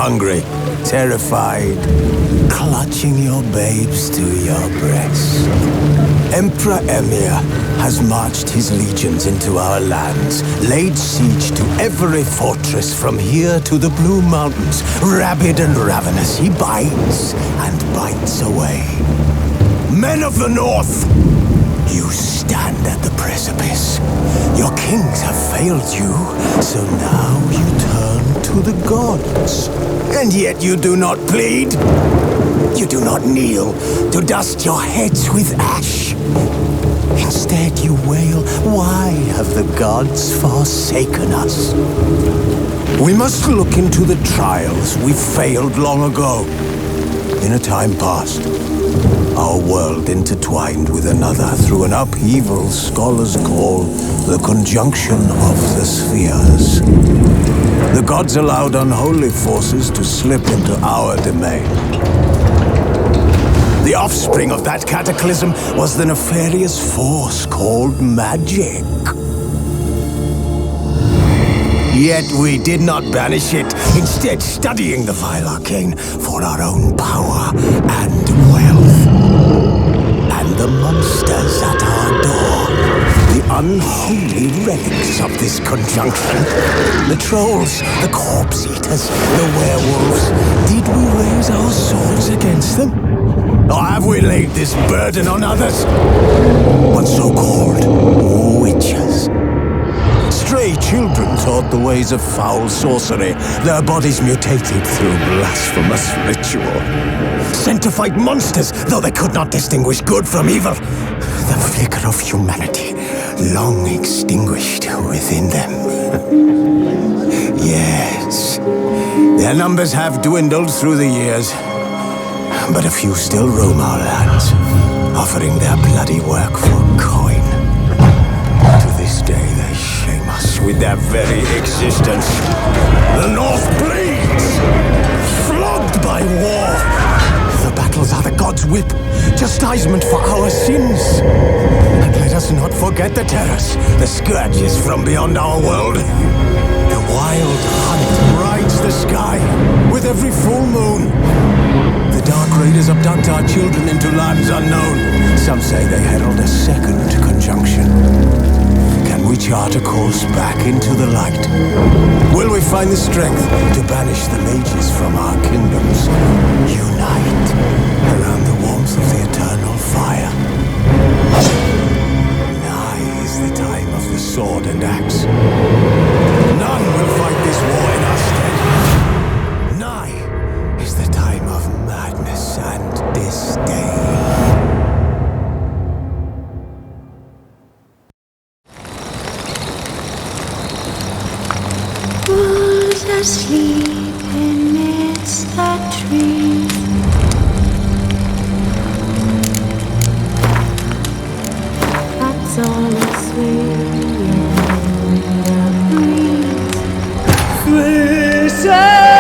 hungry, terrified, clutching your babes to your breast. Emperor Emir has marched his legions into our lands, laid siege to every fortress from here to the Blue Mountains. Rabid and ravenous, he bites and bites away. Men of the North, you stand at the precipice. Your kings have failed you, so now you turn to the gods. And yet you do not plead. You do not kneel to dust your heads with ash. Instead you wail, why have the gods forsaken us? We must look into the trials we failed long ago. In a time past, our world intertwined with another through an upheaval scholars call the conjunction of the spheres. The gods allowed unholy forces to slip into our domain. The offspring of that cataclysm was the nefarious force called magic. Yet we did not banish it, instead studying the vile arcane for our own power and wealth. And the monsters at our door, the unholy relics of this conjunction, the trolls, the corpse eaters, the werewolves, did we raise our swords against them? Or have we laid this burden on others? What so-called witches? Stray children taught the ways of foul sorcery, their bodies mutated through blasphemous ritual. Sent to fight monsters, though they could not distinguish good from evil. The flicker of humanity, long extinguished within them. Yes, their numbers have dwindled through the years, but a few still roam our lands, offering their bloody work for coin. To this day they shame us with their very existence. The North bleeds, flogged by war. The battles are the gods' whip, chastisement for our sins. And let us not forget the terrors, the scourges from beyond our world. The wild hunt rides the sky with every full moon. The dark raiders abduct our children into lands unknown. Some say they herald a second conjunction. Can we chart a course back into the light? Will we find the strength to banish the mages from our kingdoms? Unite around the warmth of the eternal fire. Nigh is the time of the sword and axe. None will fight this war in our stead. Nigh is the time of madness and disdain. Who's asleep amidst the trees? That's all it's swaying in the breeze. Fearsome!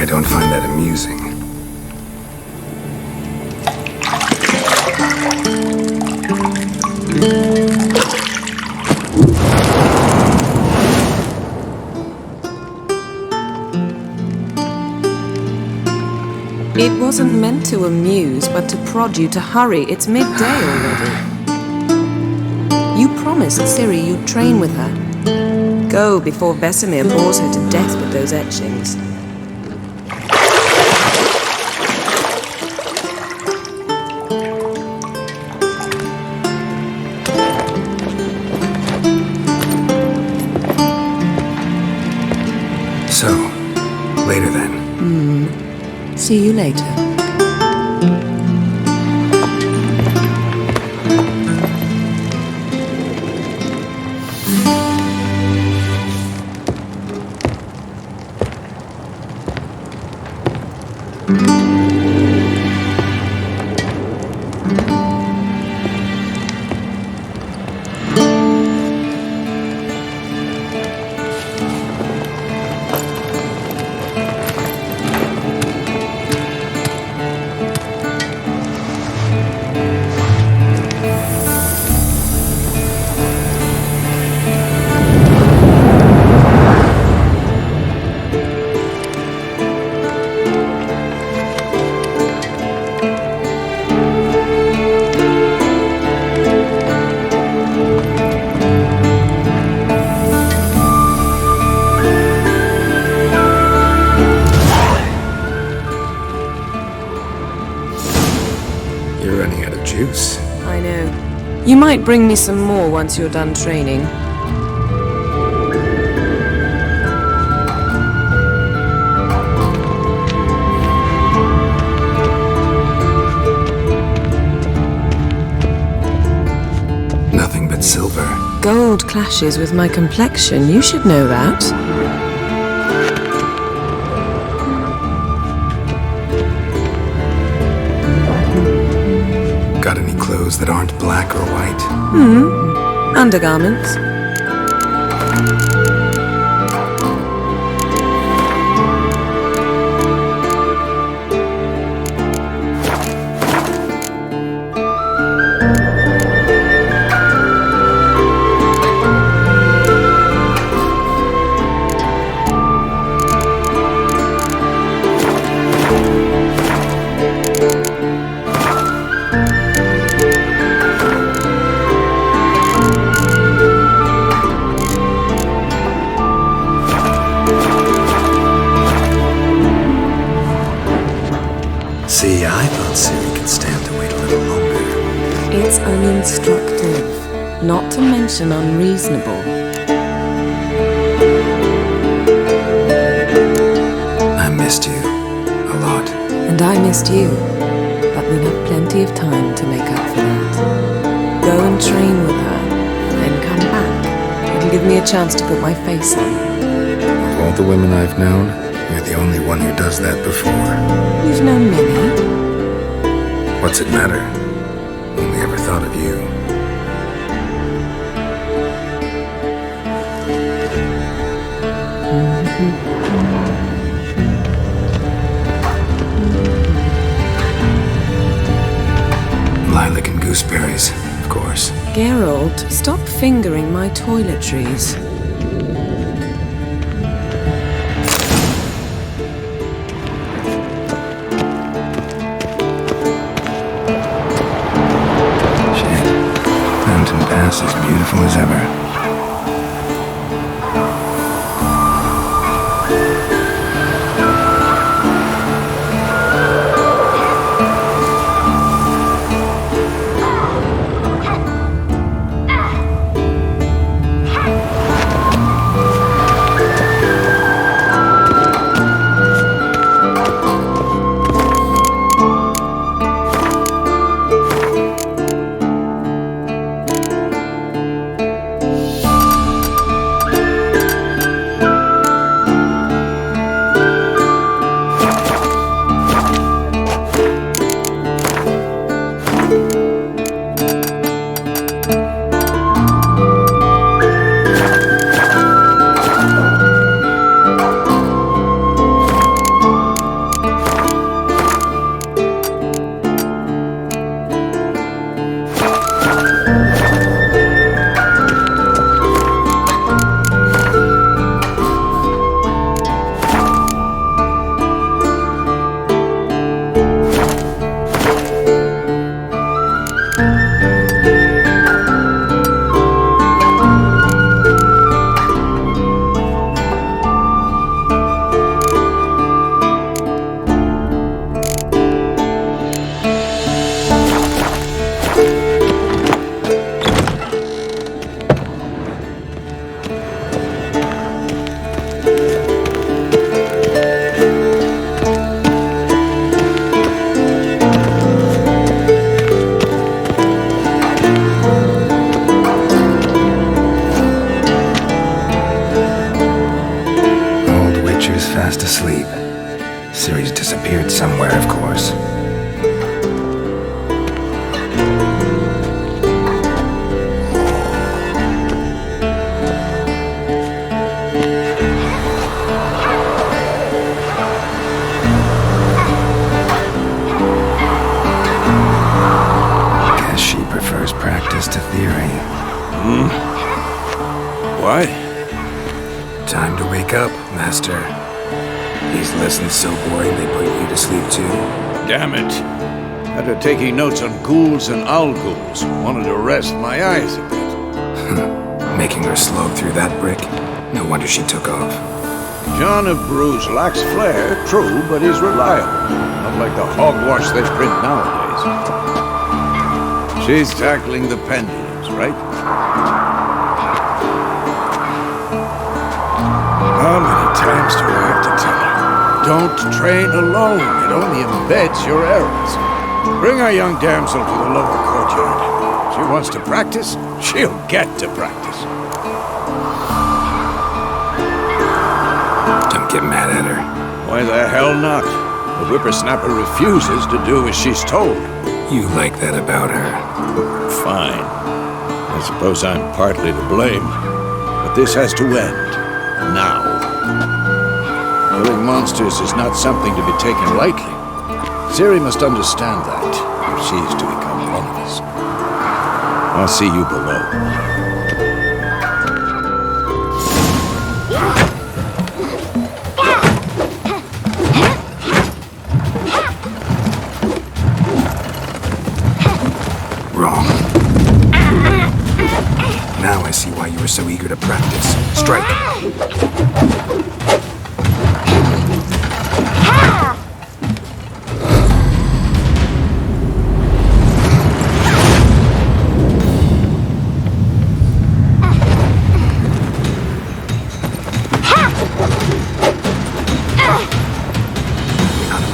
I don't find that amusing. It wasn't meant to amuse, but to prod you to hurry. It's midday already. You promised Ciri you'd train with her. Go before Vesemir bores her to death with those etchings. So, later then. See you later. You're running out of juice. I know. You might bring me some more once you're done training. Nothing but silver. Gold clashes with my complexion. You should know that. Got any clothes that aren't black or white? Undergarments. See, I thought Ciri could stand to wait a little longer. It's uninstructive, not to mention unreasonable. I missed you a lot. And I missed you, but we'll have plenty of time to make up for that. Go and train with her, then come back. It'll give me a chance to put my face on. Of all the women I've known, you're the only one who does that before. You've known many. What's it matter? Only ever thought of you. Lilac and gooseberries, of course. Geralt, stop fingering my toiletries. Mountain Pass as beautiful as ever. Fast asleep. Ciri's disappeared somewhere, of course. Guess she prefers practice to theory. Why? Time to wake up, Master. These lessons so boring they put you to sleep too. Damn it. After taking notes on ghouls and ghouls, wanted to rest my eyes a bit. Making her slog through that brick? No wonder she took off. John of Bruges lacks flair, true, but is reliable. Not like the hogwash they print nowadays. She's tackling the pendulums, right? How many times do I have to tell her? Don't train alone. It only embeds your errors. Bring our young damsel to the lower courtyard. She wants to practice, she'll get to practice. Don't get mad at her. Why the hell not? The whippersnapper refuses to do as she's told. You like that about her. Fine. I suppose I'm partly to blame. But this has to end. Now. Killing monsters is not something to be taken lightly. Ciri must understand that, if she is to become one of us. I'll see you below. Wrong. Now I see why you were so eager to practice. Strike.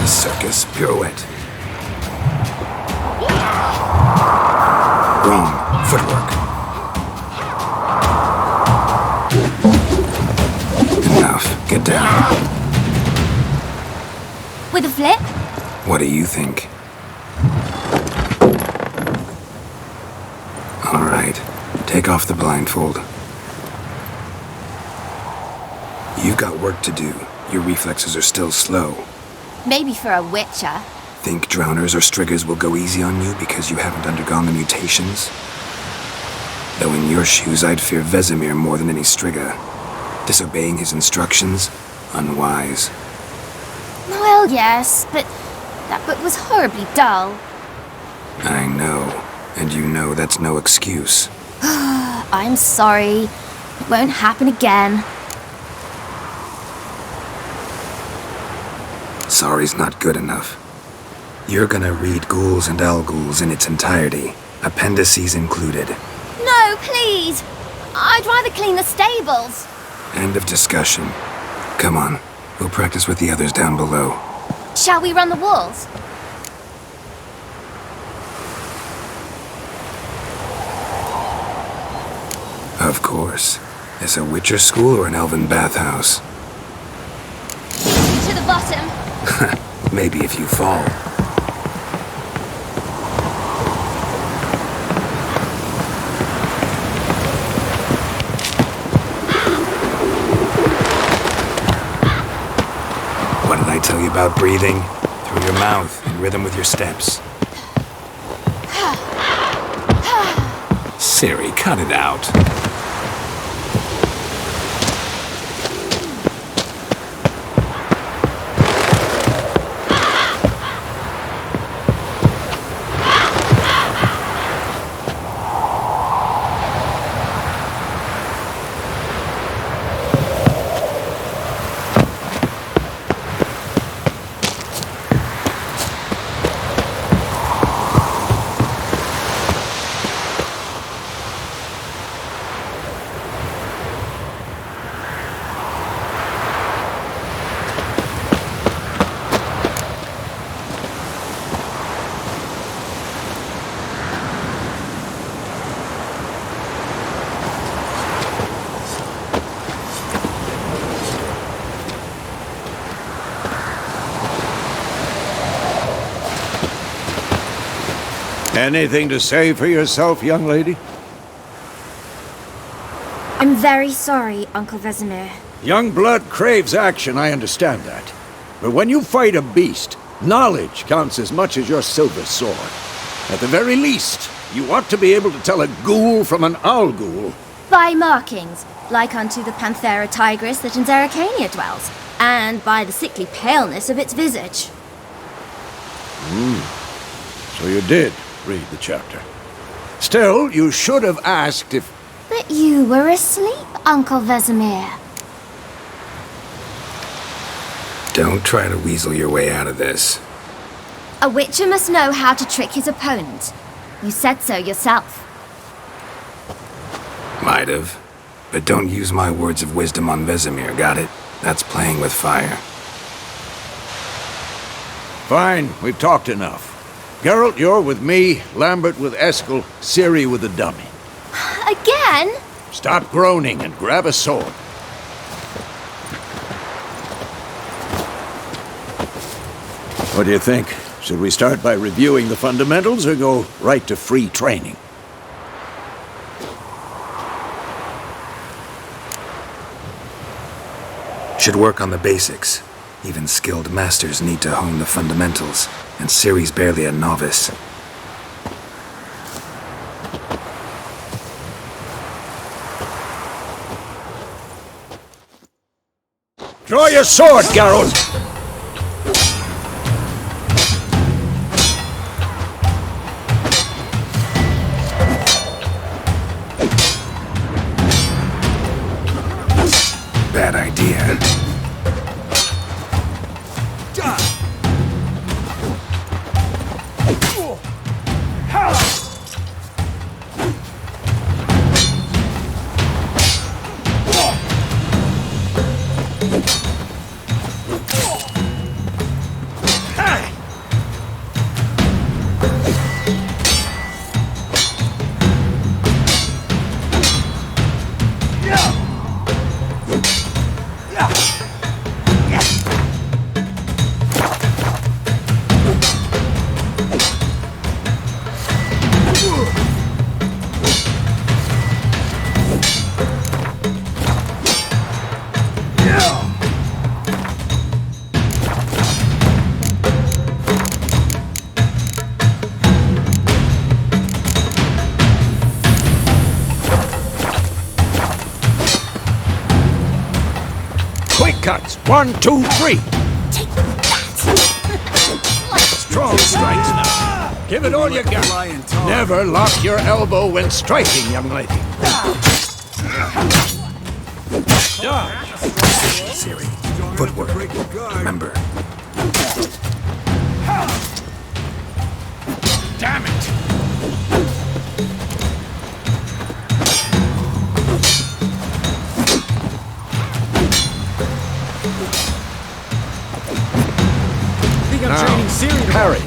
Circus pirouette. Wrong. Footwork. Enough. Get down. With a flip? What do you think? All right. Take off the blindfold. You've got work to do. Your reflexes are still slow. Maybe for a witcher. Think drowners or striggers will go easy on you because you haven't undergone the mutations? Though in your shoes, I'd fear Vesemir more than any strigger. Disobeying his instructions? Unwise. Well, yes, but that book was horribly dull. I know. And you know that's no excuse. I'm sorry. It won't happen again. Sorry's not good enough. You're gonna read Ghouls and Ghouls in its entirety, appendices included. No, please! I'd rather clean the stables. End of discussion. Come on, we'll practice with the others down below. Shall we run the walls? Of course. Is a Witcher school or an elven bathhouse? To the bottom. Maybe if you fall. What did I tell you about breathing? Through your mouth, in rhythm with your steps. Ciri, cut it out. Anything to say for yourself, young lady? I'm very sorry, Uncle Vesemir. Young blood craves action, I understand that. But when you fight a beast, knowledge counts as much as your silver sword. At the very least, you ought to be able to tell a ghoul from an owl ghoul. By markings, like unto the Panthera tigris that in 𝓦𝓲𝓽𝓬𝓱𝓮𝓻 dwells, and by the sickly paleness of its visage. So you did read the chapter. Still, you should have asked if... But you were asleep, Uncle Vesemir. Don't try to weasel your way out of this. A witcher must know how to trick his opponent. You said so yourself. Might have. But don't use my words of wisdom on Vesemir, got it? That's playing with fire. Fine, we've talked enough. Geralt, you're with me, Lambert with Eskel, Ciri with the dummy. Again? Stop groaning and grab a sword. What do you think? Should we start by reviewing the fundamentals or go right to free training? Should work on the basics. Even skilled masters need to hone the fundamentals, and Ciri's barely a novice. Draw your sword, Geralt! Bad idea. Cuts. 1, 2, 3. Take that! Strong strikes now. Give it all you got. Never lock your elbow when striking, young lady. Dodge. Ciri, footwork. Remember. Damn it! Now, parry.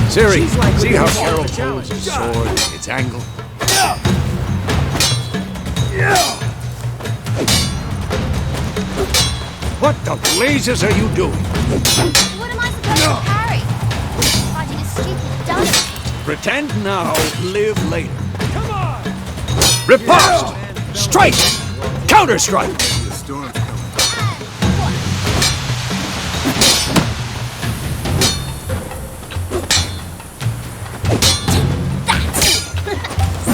Ciri, see how Geralt holds his sword, its angle? What the blazes are you doing? What am I supposed to parry? Fighting a stupid dummy. Pretend now, live later. Come on! Riposte! Strike! Counter-strike! The storm's coming.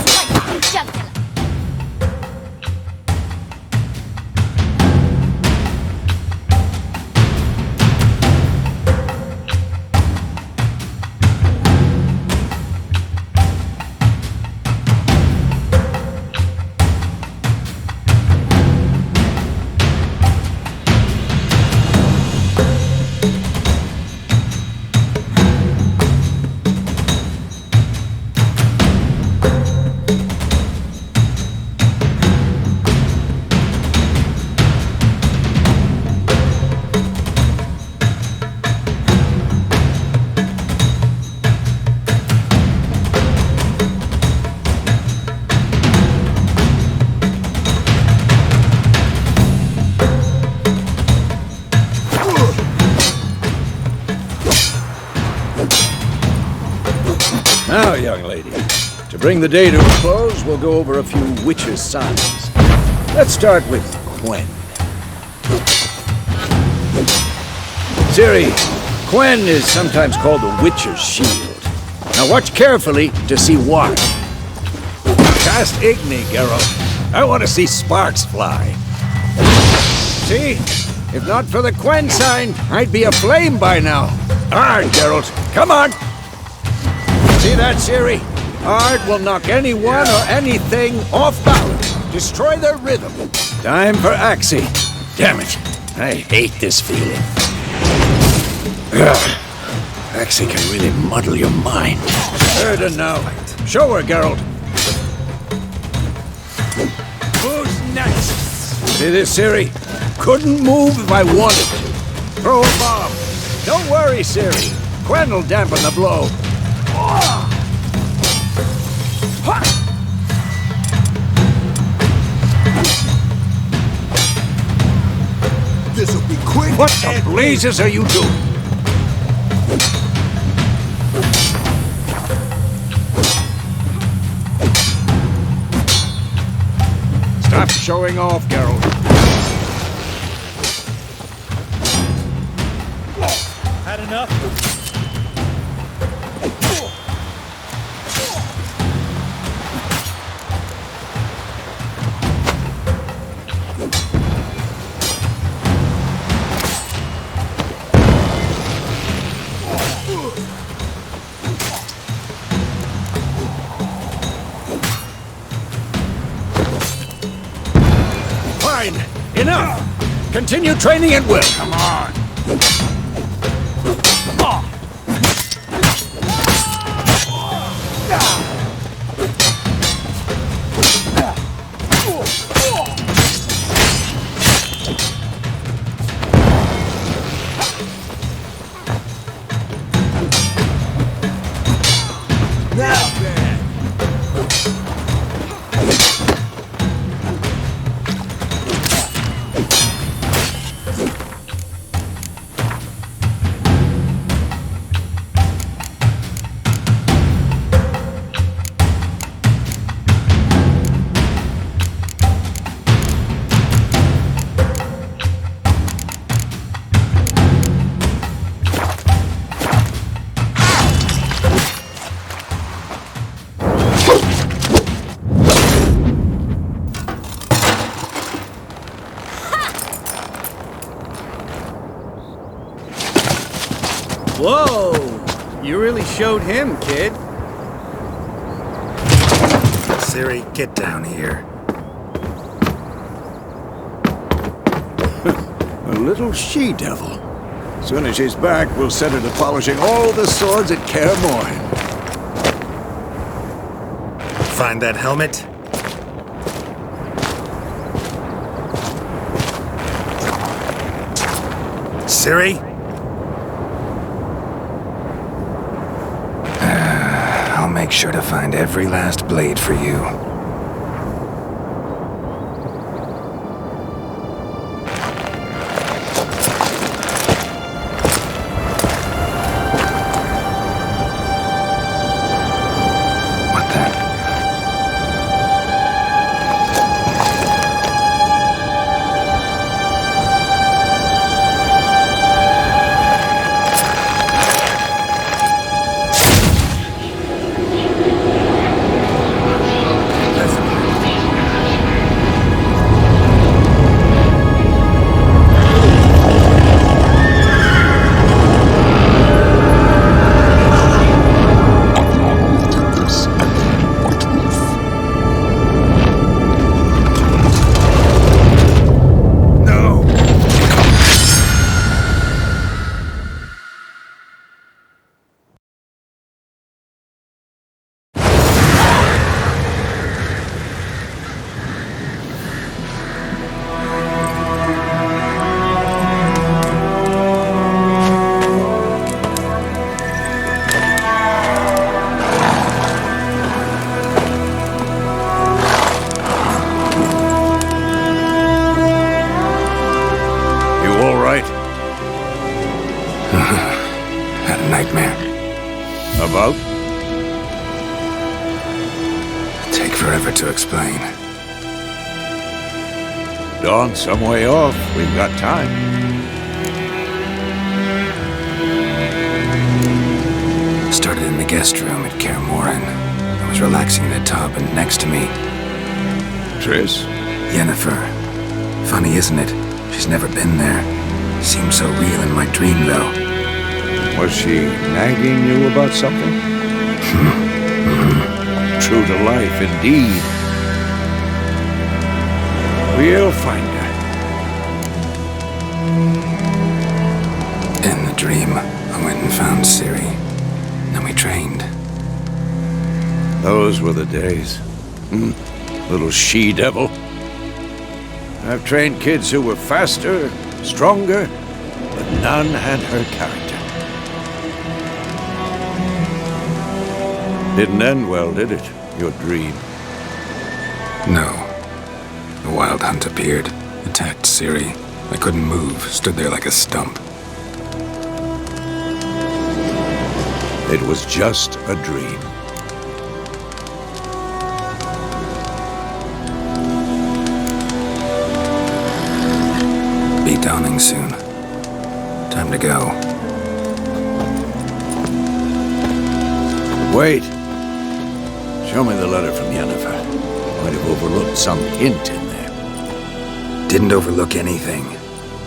Slight jump. bring the day to a close, we'll go over a few witches' signs. Let's start with Quen. Ciri, Quen is sometimes called the Witcher's Shield. Now watch carefully to see why. Cast Igni, Geralt. I want to see sparks fly. See? If not for the Quen sign, I'd be aflame by now. Ard, Geralt, come on! See that, Ciri? Ard will knock anyone or anything off balance. Destroy their rhythm. Time for Axii. Damn it. I hate this feeling. Ugh. Axii can really muddle your mind. Yrden now. Show her, Geralt. Who's next? See this, Ciri? Couldn't move if I wanted to. Throw a bomb. Don't worry, Ciri. Quen will dampen the blow. This'll be quick. What the blazes are you doing? Stop showing off, Geralt. Had enough? Fine. Enough. Continue training at will. Come on. Whoa! You really showed him, kid. Ciri, get down here. A little she-devil. As soon as she's back, we'll set her to polishing all the swords at Kaer Morhen. Find that helmet? Ciri? I'll make sure to find every last blade for you. What the? never to explain. Dawn's some way off. We've got time. Started in the guest room at 𝓗𝓪𝓵𝓙. I was relaxing in a tub, and next to me, Triss? Yennefer. Funny, isn't it? She's never been there. Seemed so real in my dream, though. Was she nagging you about something? True to life, indeed. We'll find her. In the dream, I went and found Ciri. Then we trained. Those were the days. Little she-devil. I've trained kids who were faster, stronger, but none had her character. Didn't end well, did it? Your dream? No. The wild hunt appeared, attacked Ciri. I couldn't move, stood there like a stump. It was just a dream. Be dawning soon. Time to go. Wait. Show me the letter from Yennefer. Might have overlooked some hint in there. Didn't overlook anything.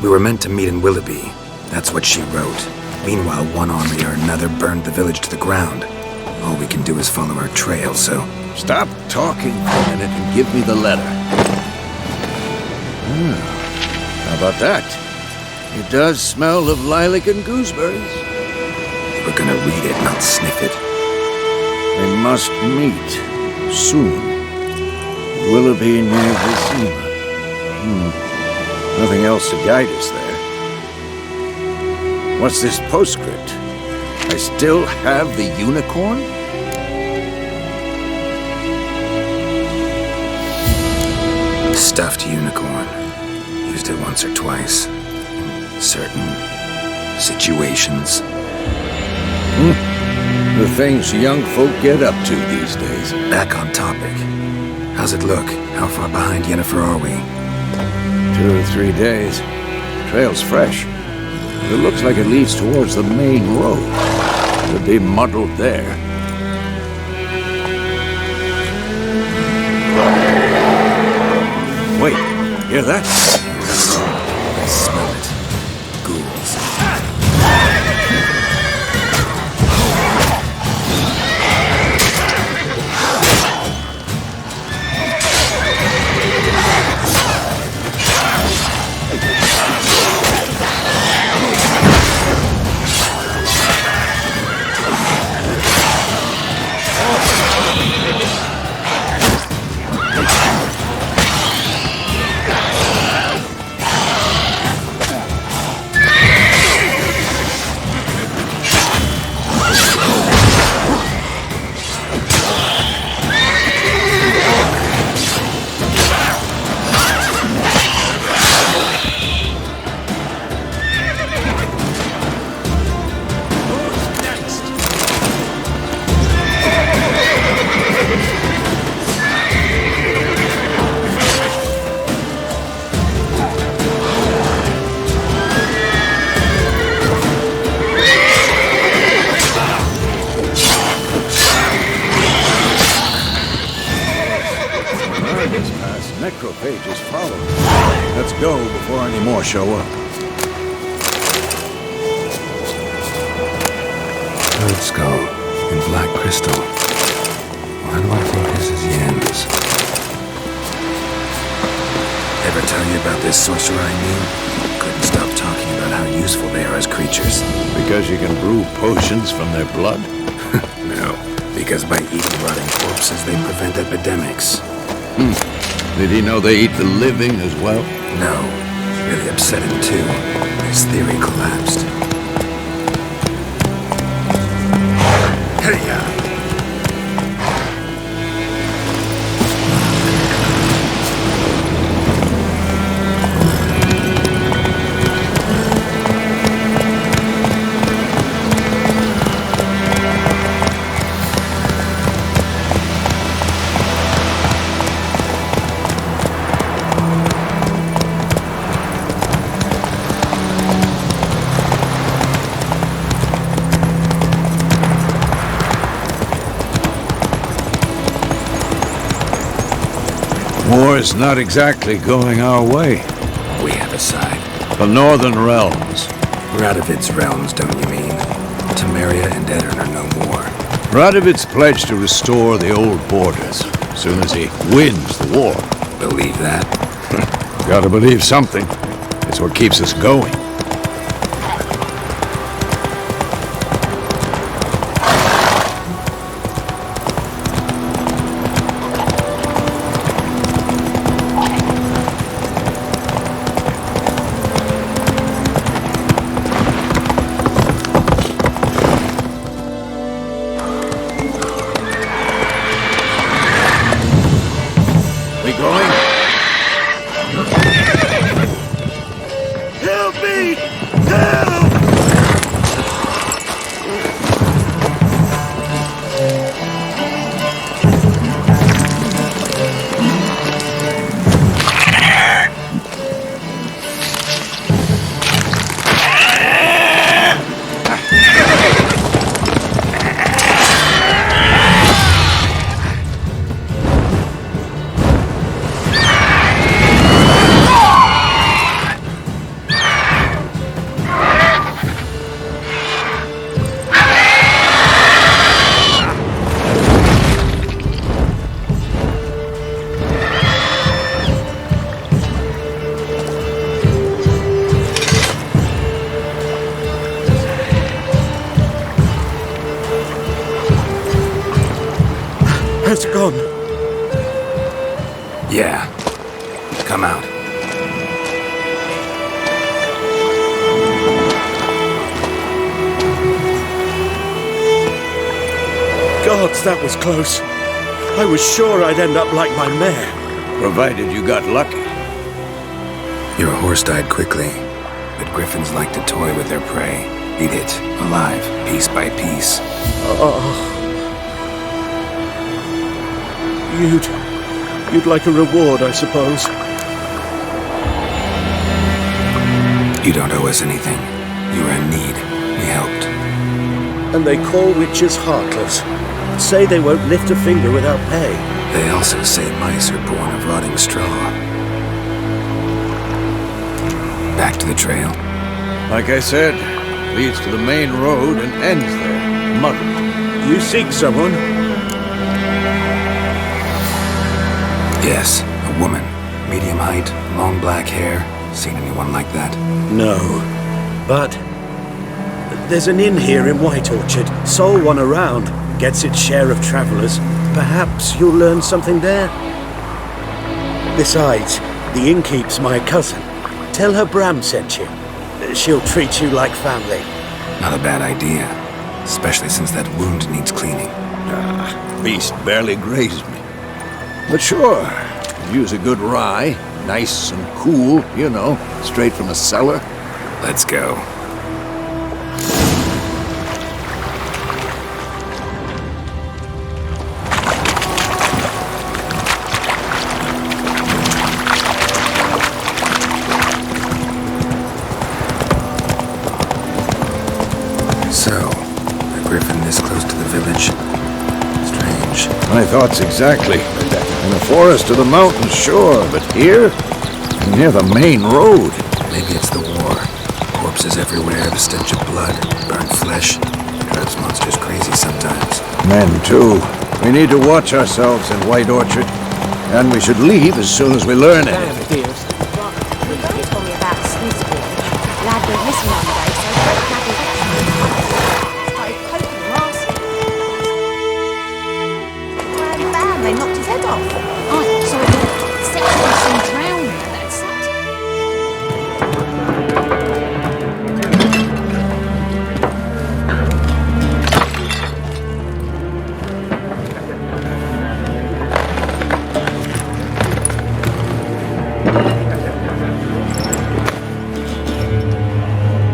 We were meant to meet in Willoughby. That's what she wrote. Meanwhile, one army or another burned the village to the ground. All we can do is follow our trail, so... Stop talking for a minute and give me the letter. How about that? It does smell of lilac and gooseberries. We're gonna read it, not sniff it. They must meet soon. Willoughby near Vizima. Nothing else to guide us there. What's this postscript? I still have the unicorn? Stuffed unicorn. Used it once or twice. In certain situations. The things young folk get up to these days. Back on topic. How's it look? How far behind Yennefer are we? 2 or 3 days. Trail's fresh. It looks like it leads towards the main road. Could be muddled there. Wait, hear that? I smell it. Ghouls. Necrophages follow. Let's go before any more show up. Bird skull and black crystal. Why do I think this is Yen's? Ever tell you about this sorcerer I knew? Couldn't stop talking about how useful they are as creatures. Because you can brew potions from their blood? No, because by eating rotting corpses they prevent epidemics. Did he know they eat the living as well? No, really upset him too. His theory collapsed. Hey-ya! War is not exactly going our way. We have a side. The Northern Realms. 𝓦𝓲𝓽𝓬𝓱𝓻, realms, don't you mean? 𝓦𝓪𝓵 and 𝓹𝓪𝓻 are no more. 𝓦𝓲𝓵's pledged to restore the old borders as soon as he wins the war. Believe that? Gotta believe something. It's what keeps us going. We going? Help me! Help! Has it gone? Yeah. Come out. Gods, that was close. I was sure I'd end up like my mare. Provided you got lucky. Your horse died quickly, but griffins like to toy with their prey. Eat it, alive, piece by piece. You'd like a reward, I suppose. You don't owe us anything. You were in need. We helped. And they call witches heartless. Say they won't lift a finger without pay. They also say mice are born of rotting straw. Back to the trail. Like I said, leads to the main road and ends there. Muddled. You seek someone? Yes, a woman. Medium height, long black hair. Seen anyone like that? No. But there's an inn here in White Orchard. Sole one around. Gets its share of travelers. Perhaps you'll learn something there. Besides, the innkeep's my cousin. Tell her Bram sent you. She'll treat you like family. Not a bad idea. Especially since that wound needs cleaning. Beast barely grazed me. But sure, use a good rye. Nice and cool, you know, straight from the cellar. Let's go. So, a griffin this close to the village. Strange. My thoughts exactly. In the forest or the mountains, sure, but here? Near the main road. Maybe it's the war. Corpses everywhere, the stench of blood, burnt flesh. Drives monsters crazy sometimes. Men, too. We need to watch ourselves in White Orchard. And we should leave as soon as we learn anything. Well, the guy told me about 𝓦𝓲𝓽𝓬𝓱𝓮𝓻. Lad went missing one day, so I started poking him last. Bam, they knocked his head off. I saw him sexually drowning. That's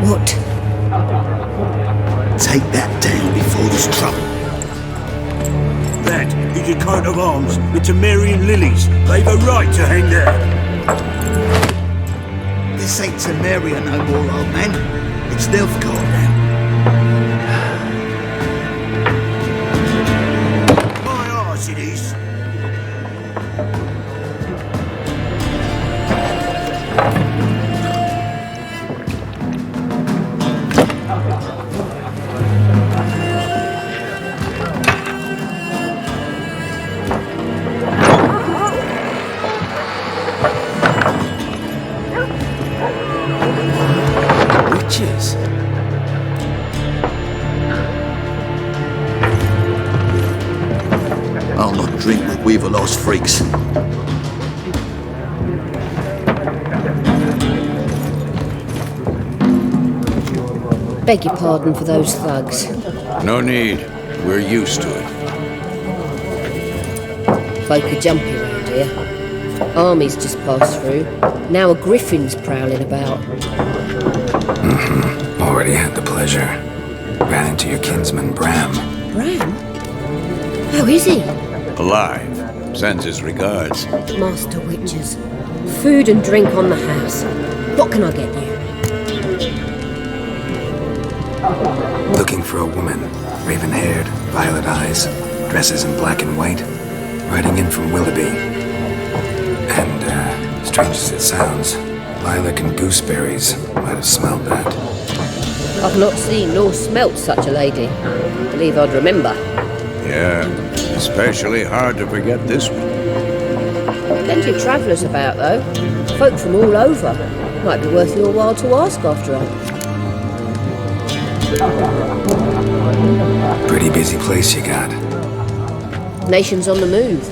What? Take that down before there's trouble. That is a coat of arms, the 𝓦𝓪𝓵 lilies. They've a right to hang there. This ain't 𝓦𝓪𝓵 no more, old man. It's Nilfgaard now. My arse it is. for lost freaks. Beg your pardon for those thugs. No need. We're used to it. Folk are jumpy around here. Armies just passed through. Now a griffin's prowling about. Already had the pleasure. Ran into your kinsman, Bram. Bram? How is he? Alive. Sends his regards. Master Witches. Food and drink on the house. What can I get you? Looking for a woman. Raven-haired, violet eyes, dresses in black and white. Riding in from Willoughby. And, strange as it sounds, lilac and gooseberries might have smelled that. I've not seen nor smelt such a lady. Believe I'd remember. Yeah, especially hard to forget this one. Plenty of travellers about, though. Folk from all over. Might be worth your while to ask after all. Pretty busy place you got. Nations on the move.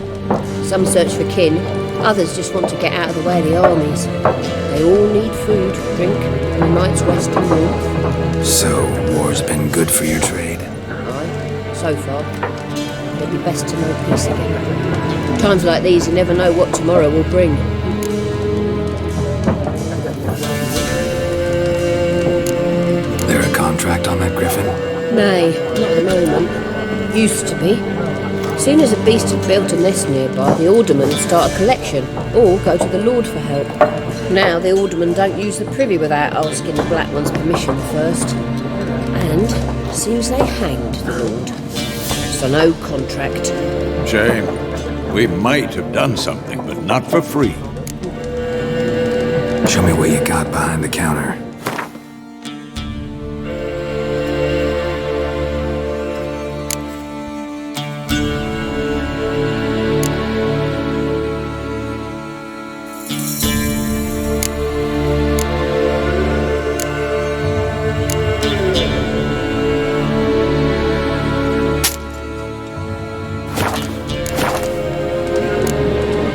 Some search for kin, others just want to get out of the way of the armies. They all need food, drink, and a night's rest and warmth. So, war's been good for your trade? Aye, so far. It'd be best to know peace again. Times like these, you never know what tomorrow will bring. There a contract on that griffin? Nay, not at the moment. Used to be. Soon as a beast had built a nest nearby, the alderman would start a collection, or go to the Lord for help. Now the aldermen don't use the privy without asking the Black One's permission first. And seems they hanged the Lord. So no contract. Shame. We might have done something, but not for free. Show me what you got behind the counter.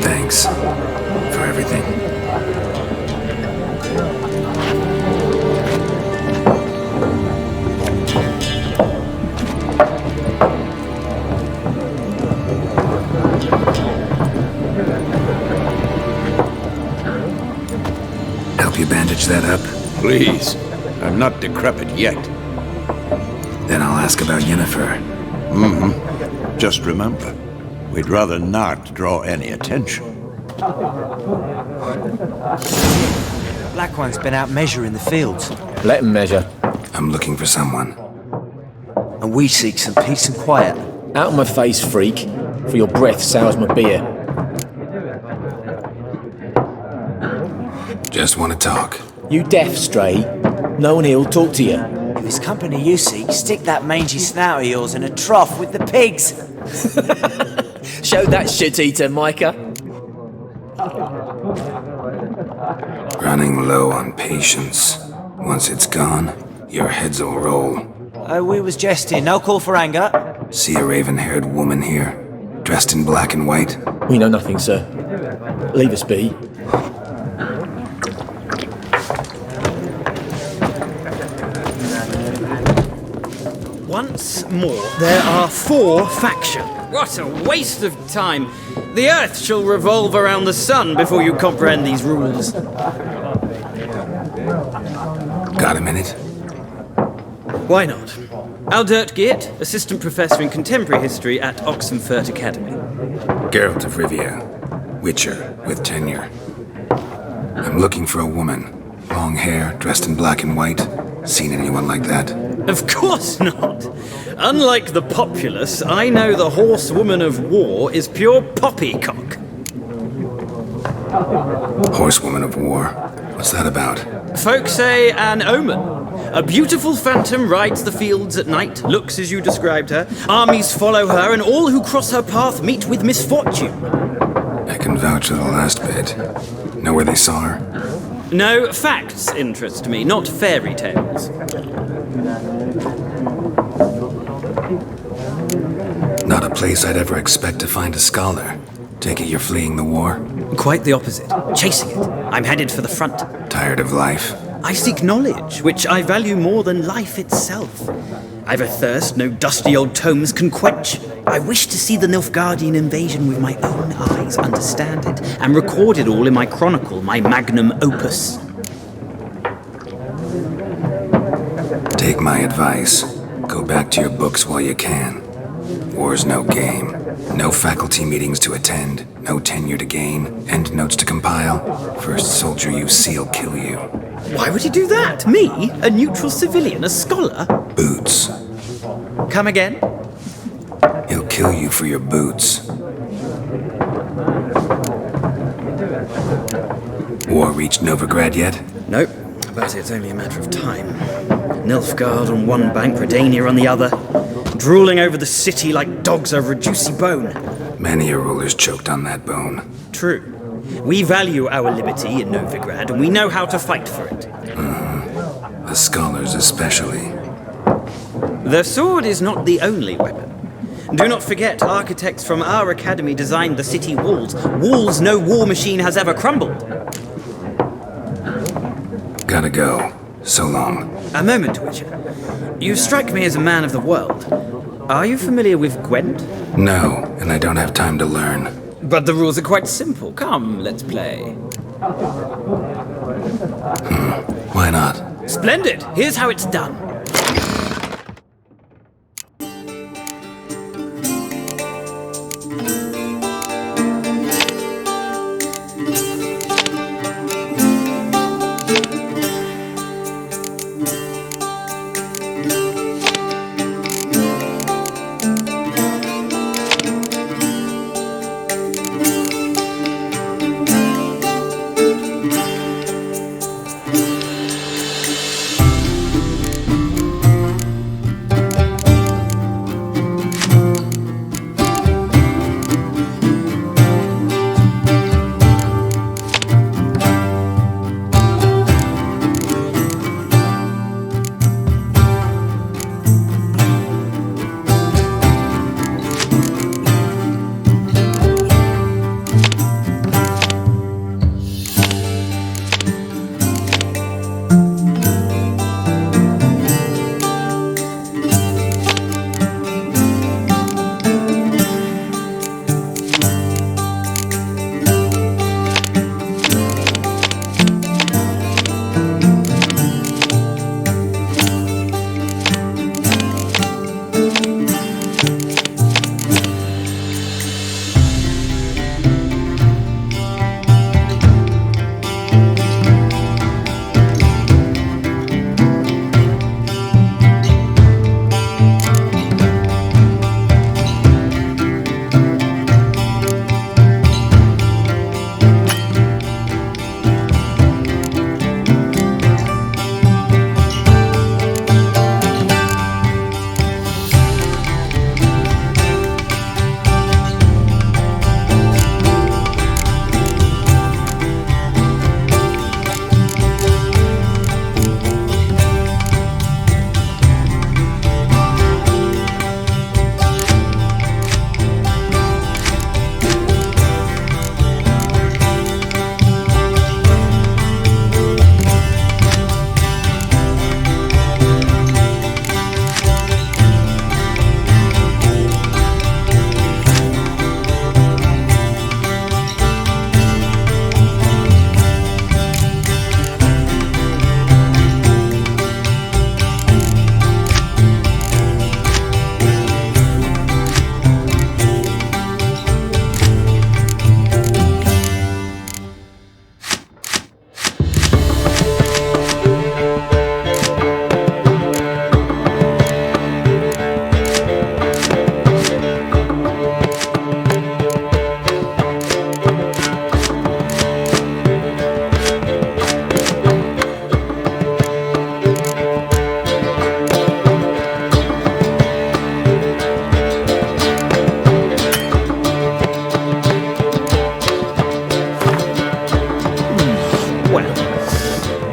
Thanks for everything. Help you bandage that up? Please. I'm not decrepit yet. Then I'll ask about Yennefer. Just remember, we'd rather not draw any attention. Black One's been out measuring the fields. Let him measure. I'm looking for someone. And we seek some peace and quiet. Out of my face, freak. For your breath sours my beer. Just want to talk. You deaf, Stray? No one here'll talk to you. If it's company you seek, stick that mangy snout of yours in a trough with the pigs. Show that shit-eater, Micah. Running low on patience. Once it's gone, your heads will roll. Oh, we was jesting. No call for anger. See a raven-haired woman here, dressed in black and white? We know nothing, sir. Leave us be. Once more, there are 4 factions. What a waste of time. The earth shall revolve around the sun before you comprehend these rules. Got a minute? Why not? 𝓦𝓫𝓽𝓬𝓱𝓮𝓻, Assistant Professor in Contemporary History at 𝓦𝓫𝓬𝓬 Academy. Geralt of Rivia, Witcher with tenure. I'm looking for a woman. Long hair, dressed in black and white. Seen anyone like that? Of course not. Unlike the populace, I know the horsewoman of war is pure poppycock. Horsewoman of war. What's that about? Folk say an omen. A beautiful phantom rides the fields at night, looks as you described her. Armies follow her, and all who cross her path meet with misfortune. I can vouch for the last bit. Know where they saw her? No, facts interest me, not fairy tales. Not a place I'd ever expect to find a scholar. Take it you're fleeing the war? Quite the opposite. Chasing it. I'm headed for the front. Tired of life? I seek knowledge, which I value more than life itself. I've a thirst no dusty old tomes can quench. I wish to see the Nilfgaardian invasion with my own eyes, understand it, and record it all in my chronicle, my magnum opus. Take my advice. Go back to your books while you can. War's no game. No faculty meetings to attend, no tenure to gain, end notes to compile. First soldier you see'll kill you. Why would he do that? Me? A neutral civilian? A scholar? Boots. Come again? He'll kill you for your boots. War reached Novigrad yet? Nope, but it's only a matter of time. Nilfgaard on one bank, Redania on the other. Drooling over the city like dogs over a juicy bone. Many a ruler's choked on that bone. True. We value our liberty in Novigrad, and we know how to fight for it. The scholars especially. The sword is not the only weapon. Do not forget, architects from our academy designed the city walls. Walls no war machine has ever crumbled. Gotta go. So long. A moment, Witcher. You strike me as a man of the world. Are you familiar with Gwent? No, and I don't have time to learn. But the rules are quite simple. Come, let's play. Why not? Splendid! Here's how it's done.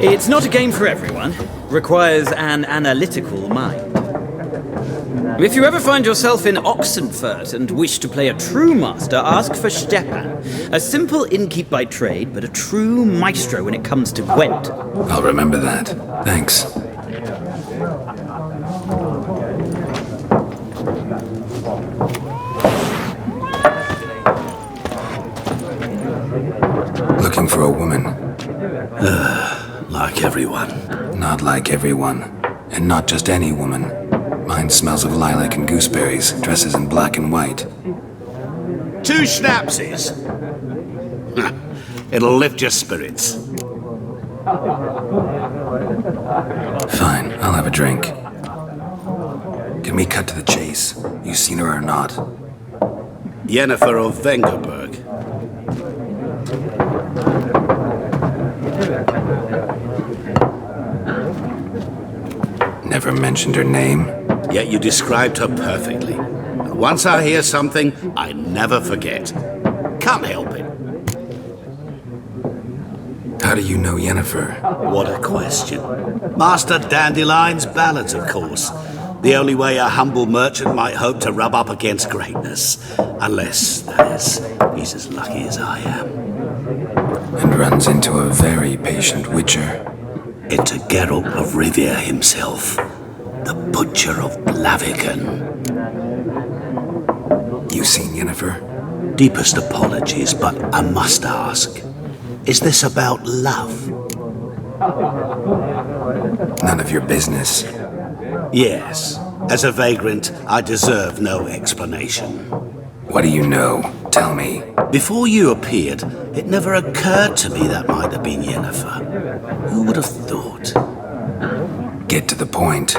It's not a game for everyone. Requires an analytical mind. If you ever find yourself in Oxenfurt and wish to play a true master, ask for 𝓵𝓵. A simple innkeep by trade, but a true maestro when it comes to Gwent. I'll remember that. Thanks. Looking for a woman. Like everyone. Not like everyone. And not just any woman. Mine smells of lilac and gooseberries, dresses in black and white. 2 schnapsies. It'll lift your spirits. Fine, I'll have a drink. Can we cut to the chase? You seen her or not? Yennefer of Nilfgaard. Never mentioned her name? Yet you described her perfectly. And once I hear something, I never forget. Can't help it. How do you know Yennefer? What a question. Master Dandelion's ballads, of course. The only way a humble merchant might hope to rub up against greatness. Unless, that is, he's as lucky as I am. And runs into a very patient witcher. Into Geralt of Rivia himself. The butcher of 𝓦𝓲𝓽𝓬. You seen Yennefer? Deepest apologies, but I must ask. Is this about love? None of your business. Yes. As a vagrant, I deserve no explanation. What do you know? Tell me. Before you appeared, it never occurred to me that might have been Yennefer. Who would have thought? Get to the point.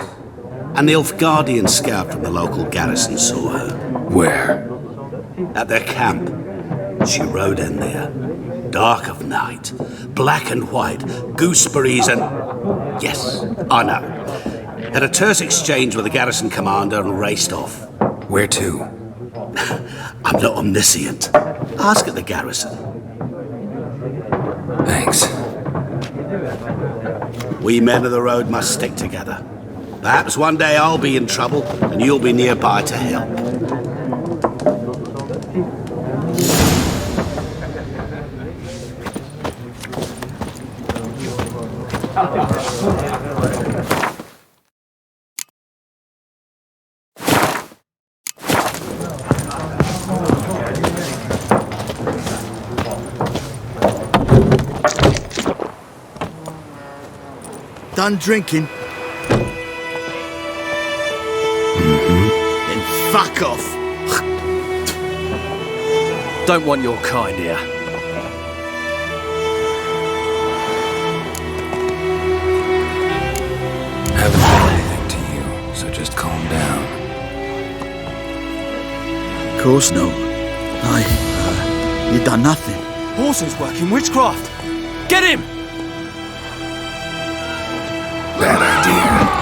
A Nilfgaardian scout from the local garrison saw her. Where? At their camp. She rode in there. Dark of night. Black and white. Gooseberries and... Yes, I know. Had a terse exchange with the garrison commander and raced off. Where to? I'm not omniscient. Ask at the garrison. Thanks. We men of the road must stick together. Perhaps one day I'll be in trouble and you'll be nearby to help. Done drinking? Then fuck off! Don't want your kind here. Haven't done anything to you, so just calm down. Of course not. You done nothing. Horses working witchcraft. Get him! Bad idea.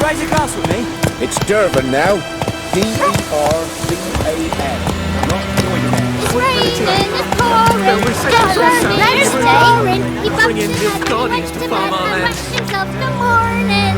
Raise a glass with me. It's Durban now. D-E-R-B-A-N. Not Doyman. It's raining, it's pouring. Let her stay. He bumped his head and went to bed and washed himself in the morning.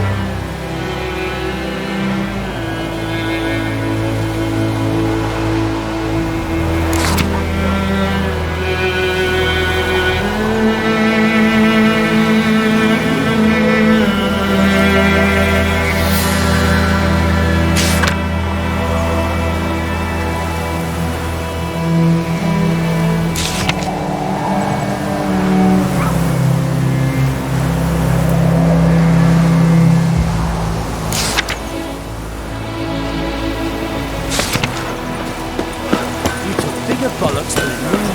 Bollocks to the moon.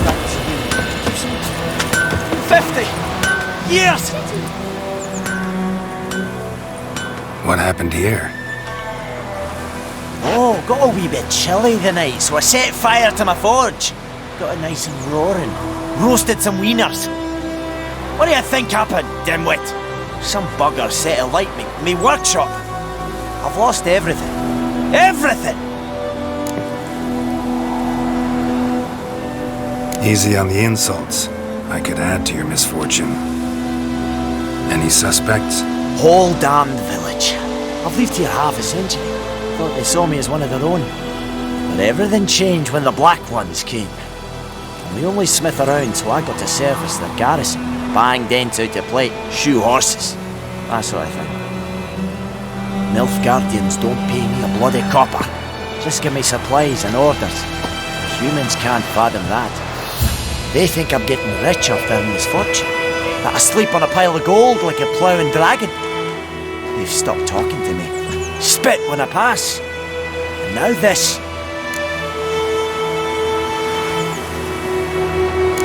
50! Yes! What happened here? Oh, got a wee bit chilly the night, so I set fire to my forge. Got it nice and roaring. Roasted some wieners. What do you think happened, dimwit? Some bugger set alight me workshop. I've lost everything. Everything! Easy on the insults. I could add to your misfortune. Any suspects? Whole damned village. I've lived here half a century. Thought they saw me as one of their own. But everything changed when the Black Ones came. I'm the only smith around, so I got to service their garrison. Bang dents out to plate, shoe horses. That sort of thing. Nilfgaardians don't pay me a bloody copper. Just give me supplies and orders. Humans can't fathom that. They think I'm getting rich off their misfortune. That I sleep on a pile of gold like a ploughing dragon. They've stopped talking to me. Spit when I pass. And now this.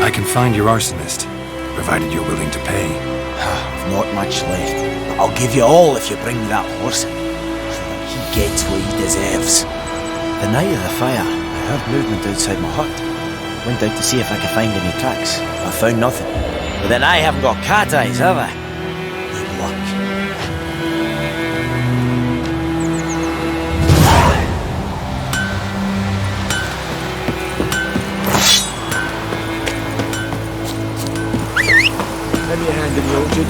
I can find your arsonist, provided you're willing to pay. I've not much left, but I'll give you all if you bring me that horse in, so that he gets what he deserves. The night of the fire, I heard movement outside my hut. Went out to see if I could find any tracks. I found nothing. But then I haven't got cat eyes, have I? Good luck. Lend me a hand in the orchard.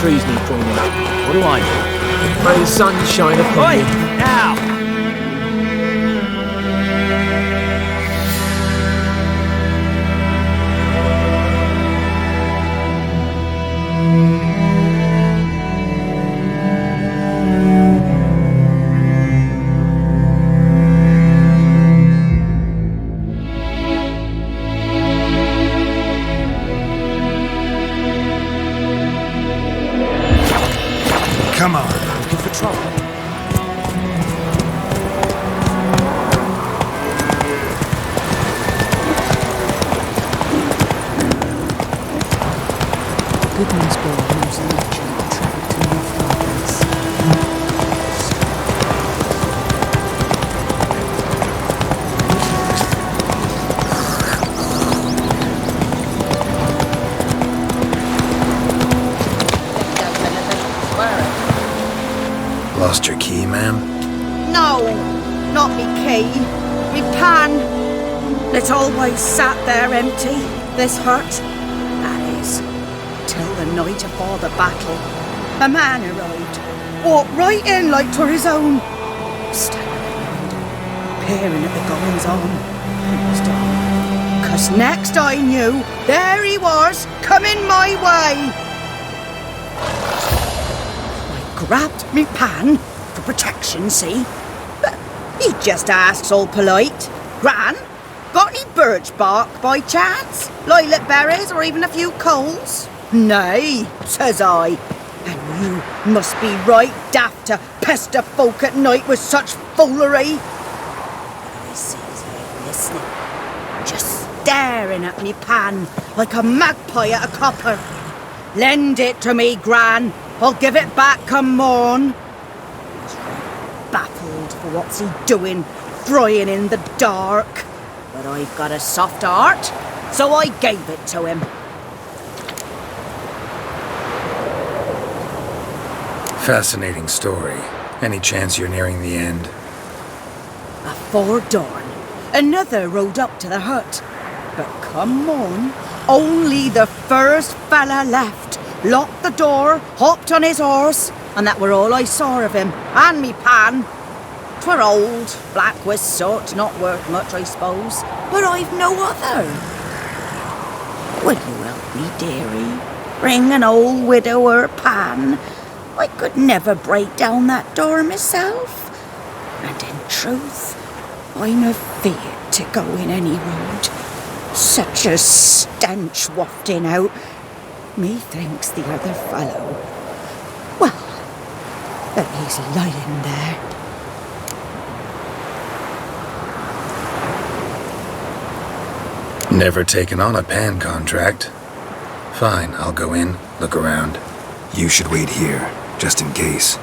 Trees need pruning. What do I do? May the sun shine upon you. Now! Come on. Looking for trouble. Good news, boy, knows the nature and travel to Nilfgaard. Lost your key, ma'am? No, not me key. Me pan. It always sat there empty, this hut. That is, till the night afore the battle. A man arrived, walked right in like 'twere his own. Standing peering at the goings on. It was dark. 'Cause next I knew, there he was, coming my way. Grabbed me pan for protection, see? But he just asks all polite. Gran, got any birch bark by chance? Lilac berries or even a few coals? Nay, says I. And you must be right daft to pester folk at night with such foolery. I sees her listening, just staring at me pan like a magpie at a copper. Lend it to me, Gran. I'll give it back come morn. He's baffled for what's he doing, frying in the dark. But I've got a soft heart, so I gave it to him. Fascinating story. Any chance you're nearing the end? Afore dawn, another rode up to the hut. But come morn, only the first fella left. Locked the door, hopped on his horse, and that were all I saw of him, and me pan. 'Twere old, black with soot, not worth much, I suppose, but I've no other. Will you help me, dearie? Bring an old widower pan. I could never break down that door myself. And in truth, I'm afeard to go in any road. Such a stench wafting out. Methinks the other fellow, well, that he's lying there. Never taken on a pan contract. Fine, I'll go in, look around. You should wait here, just in case.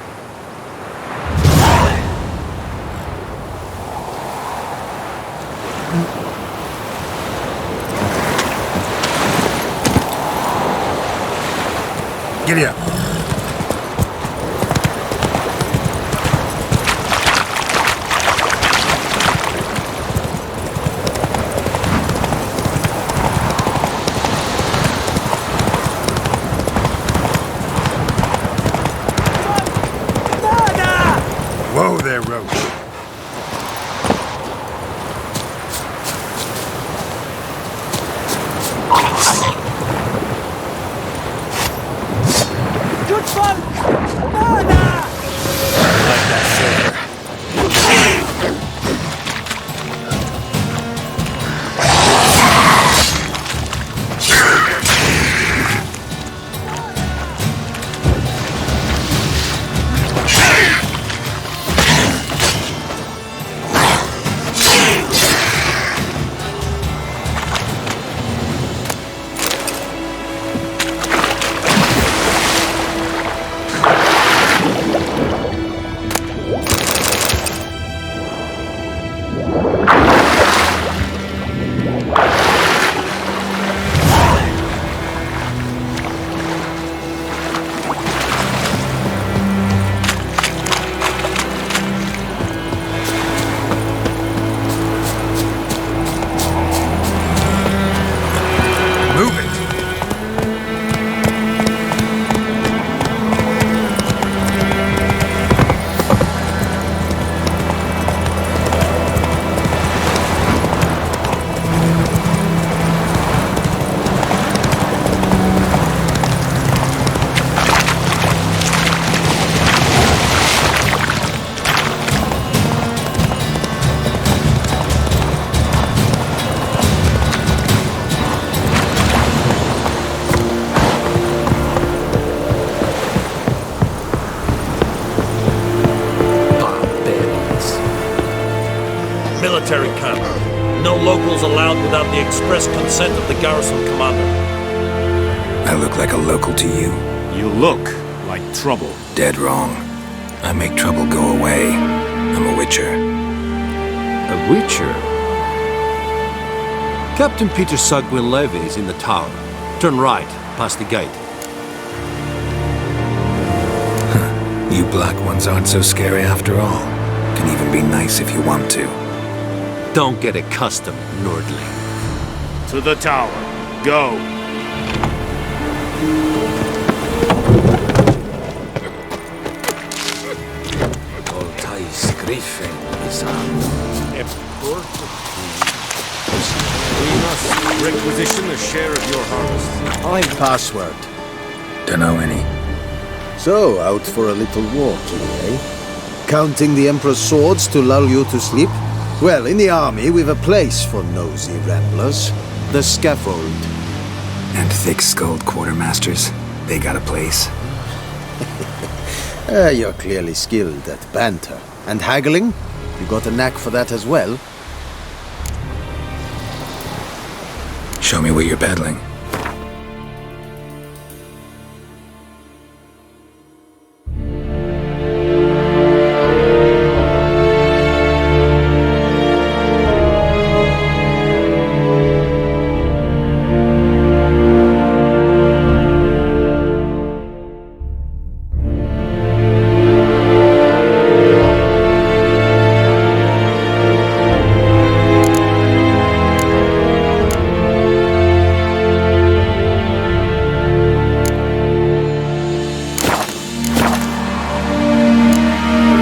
Giddy up. Whoa there, Roach. Good fun! Nada! Like that silver. Military camp. No locals allowed without the express consent of the garrison commander. I look like a local to you? You look like trouble. Dead wrong. I make trouble go away. I'm a witcher. A witcher? Captain Peter 𝓲𝓽𝓬𝓱 is in the tower. Turn right, past the gate. You black ones aren't so scary after all. Can even be nice if you want to. Don't get accustomed, 𝓦𝓪𝓵𝓭. To the tower. Go. Requisition a share of your harvest. I'm password. Don't know any. So, out for a little walk, eh? Counting the Emperor's swords to lull you to sleep? Well, in the army, we've a place for nosy ramblers. The scaffold. And thick-skulled quartermasters. They got a place. You're clearly skilled at banter. And haggling? You got a knack for that as well? Show me what you're peddling.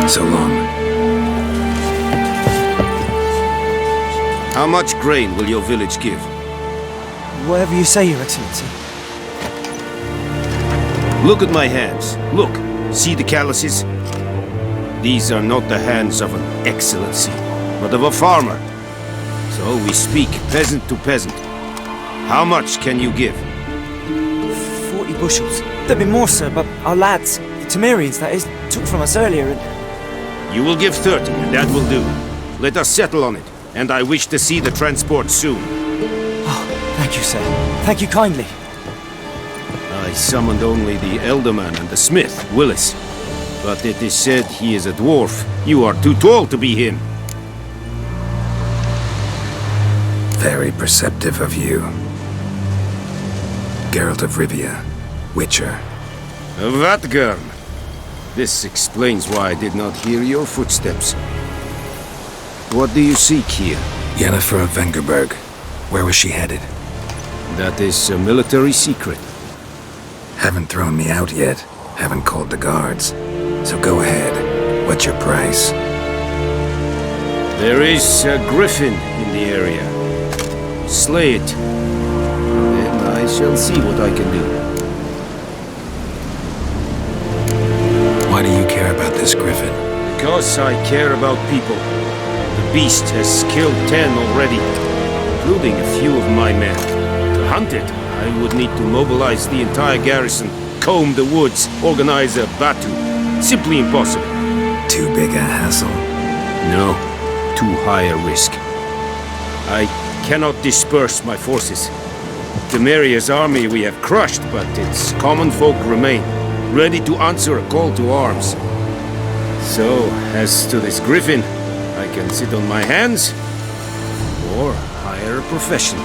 So long. How much grain will your village give? Whatever you say, Your Excellency. Look at my hands. Look. See the calluses? These are not the hands of an excellency, but of a farmer. So we speak peasant to peasant. How much can you give? 40 bushels. There'd be more, sir, but our lads, the Temerians, that is, took from us earlier and... You will give 30, and that will do. Let us settle on it, and I wish to see the transport soon. Oh, thank you, sir. Thank you kindly. I summoned only the elderman and the smith, Willis. But it is said he is a dwarf. You are too tall to be him. Very perceptive of you. Geralt of Rivia, Witcher. 𝓦𝓲𝓽𝓬. This explains why I did not hear your footsteps. What do you seek here? Yennefer of Vengerberg. Where was she headed? That is a military secret. Haven't thrown me out yet. Haven't called the guards. So go ahead. What's your price? There is a griffin in the area. Slay it. Then I shall see what I can do. Why do you care about this griffin? Because I care about people. The beast has killed 10 already, including a few of my men. To hunt it, I would need to mobilize the entire garrison, comb the woods, organize a batu. Simply impossible. Too big a hassle? No, too high a risk. I cannot disperse my forces. Temeria's army we have crushed, but its common folk remain, ready to answer a call to arms. So, as to this griffin, I can sit on my hands, or hire a professional.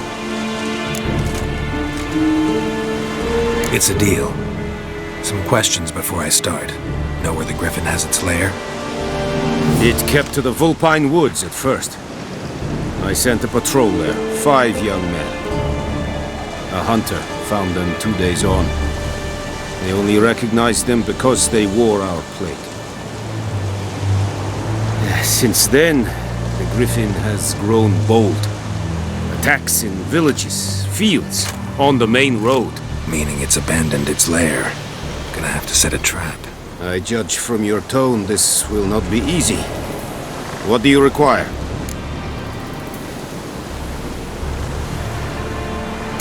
It's a deal. Some questions before I start. Know where the griffin has its lair? It kept to the Vulpine Woods at first. I sent a patrol there, 5 young men. A hunter found them 2 days on. They only recognized them because they wore our plate. Since then, the griffin has grown bold. Attacks in villages, fields, on the main road. Meaning it's abandoned its lair. Gonna have to set a trap. I judge from your tone this will not be easy. What do you require?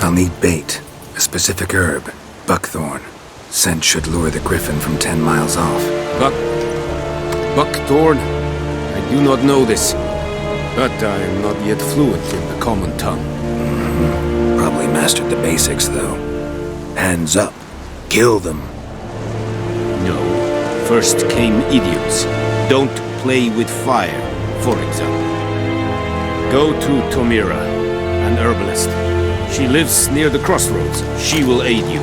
I'll need bait. A specific herb. Buckthorn. Scent should lure the griffin from 10 miles off. Buckthorn? I do not know this. But I am not yet fluent in the common tongue. Probably mastered the basics, though. Hands up. Kill them. No. First came idioms. Don't play with fire, for example. Go to Tomira, an herbalist. She lives near the crossroads. She will aid you.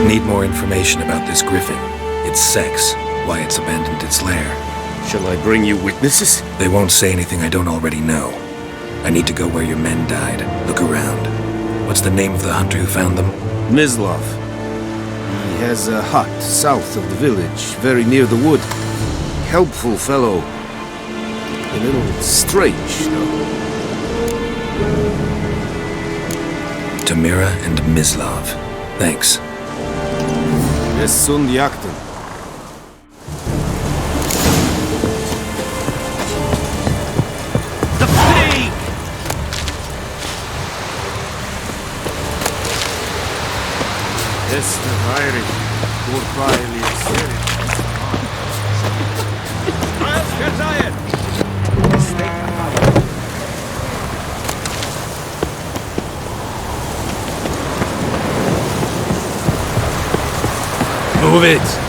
Need more information about this griffin. Its sex, why it's abandoned its lair. Shall I bring you witnesses? They won't say anything I don't already know. I need to go where your men died. Look around. What's the name of the hunter who found them? 𝓦𝓲𝓵𝓭. He has a hut south of the village, very near the wood. Helpful fellow. A little strange, though. Tomira and 𝓦𝓲𝓵. Thanks. 𝓦𝓲𝓽𝓬. Move it!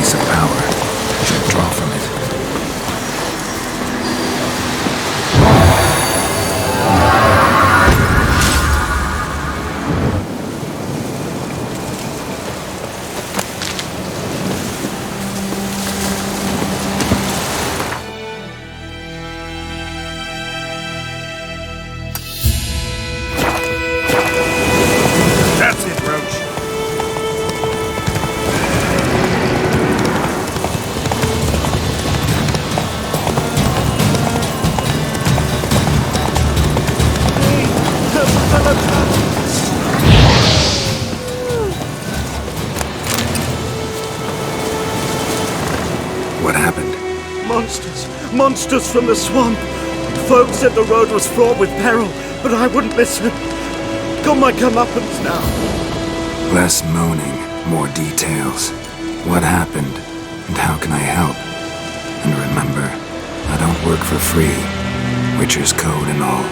place of power. I should draw from it. That's it, Roach. What happened? Monsters! Monsters from the swamp! Folks said the road was fraught with peril, but I wouldn't listen. Got my comeuppance now. Less moaning, more details. What happened, and how can I help? And remember, I don't work for free. Witcher's code and all.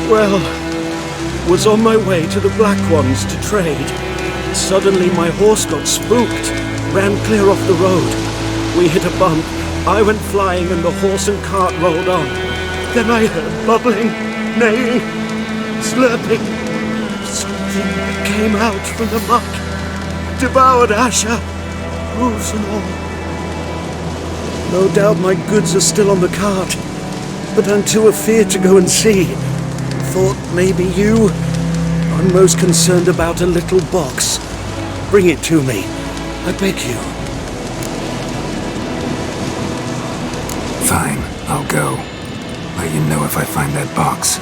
Well, was on my way to the Black Ones to trade. Suddenly my horse got spooked, ran clear off the road. We hit a bump, I went flying and the horse and cart rolled on. Then I heard bubbling, neighing, slurping. Something came out from the muck, devoured Asher, hooves and all. No doubt my goods are still on the cart, but I'm too afeard to go and see. Thought maybe you. I'm most concerned about a little box. Bring it to me, I beg you. Fine, I'll go. Let you know if I find that box.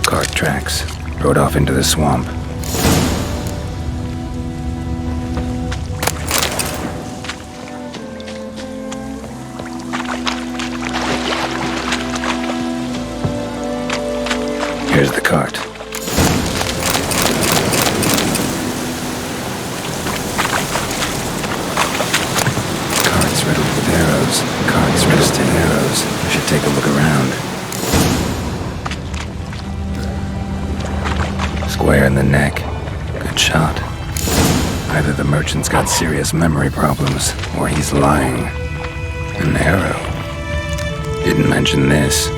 Cart tracks. Rode off into the swamp. Here's the cart. Cart's riddled with arrows. Cart's rested arrows. I should take a look around. Square in the neck. Good shot. Either the merchant's got serious memory problems, or he's lying. An arrow. Didn't mention this.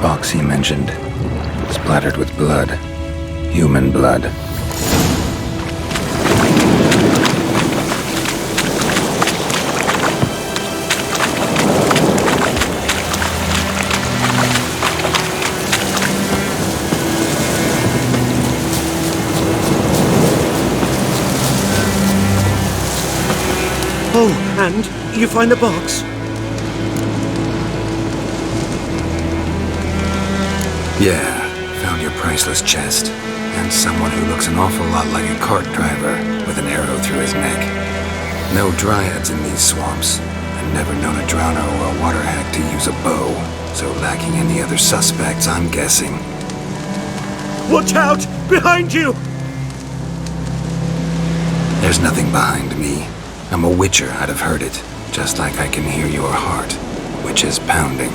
Box he mentioned, splattered with blood. Human blood. Oh, and you find the box? Yeah, found your priceless chest. And someone who looks an awful lot like a cart driver, with an arrow through his neck. No dryads in these swamps, and never known a drowner or a water hack to use a bow, so lacking any other suspects, I'm guessing. Watch out! Behind you! There's nothing behind me. I'm a witcher, I'd have heard it, just like I can hear your heart, which is pounding,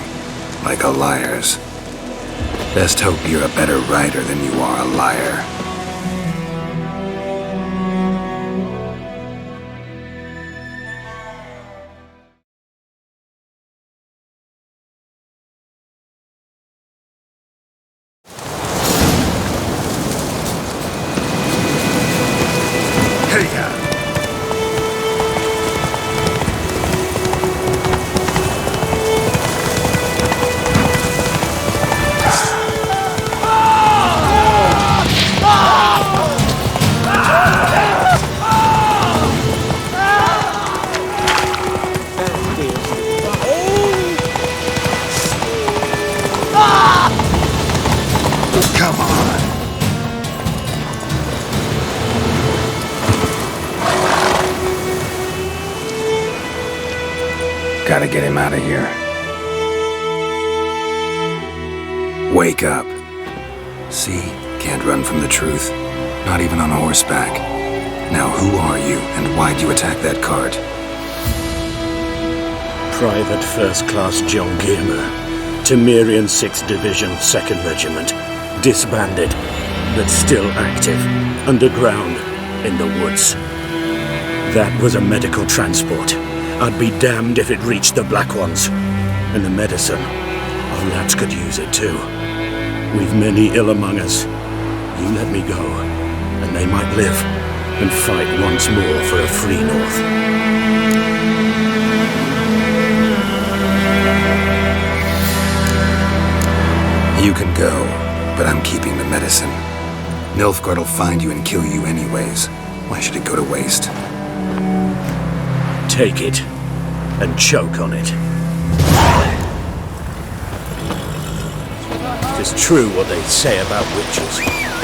like a liar's. Best hope you're a better rider than you are a liar. gotta get him out of here. Wake up. See? Can't run from the truth. Not even on horseback. Now who are you, and why'd you attack that cart? Private First Class John Giermer, Temerian 6th Division, 2nd Regiment. Disbanded, but still active, underground, in the woods. That was a medical transport. I'd be damned if it reached the Black Ones. And the medicine, our lads could use it too. We've many ill among us. You let me go, and they might live, and fight once more for a free North. You can go, but I'm keeping the medicine. Nilfgaard will find you and kill you anyways. Why should it go to waste? Take it, and choke on it. It's true what they say about witches.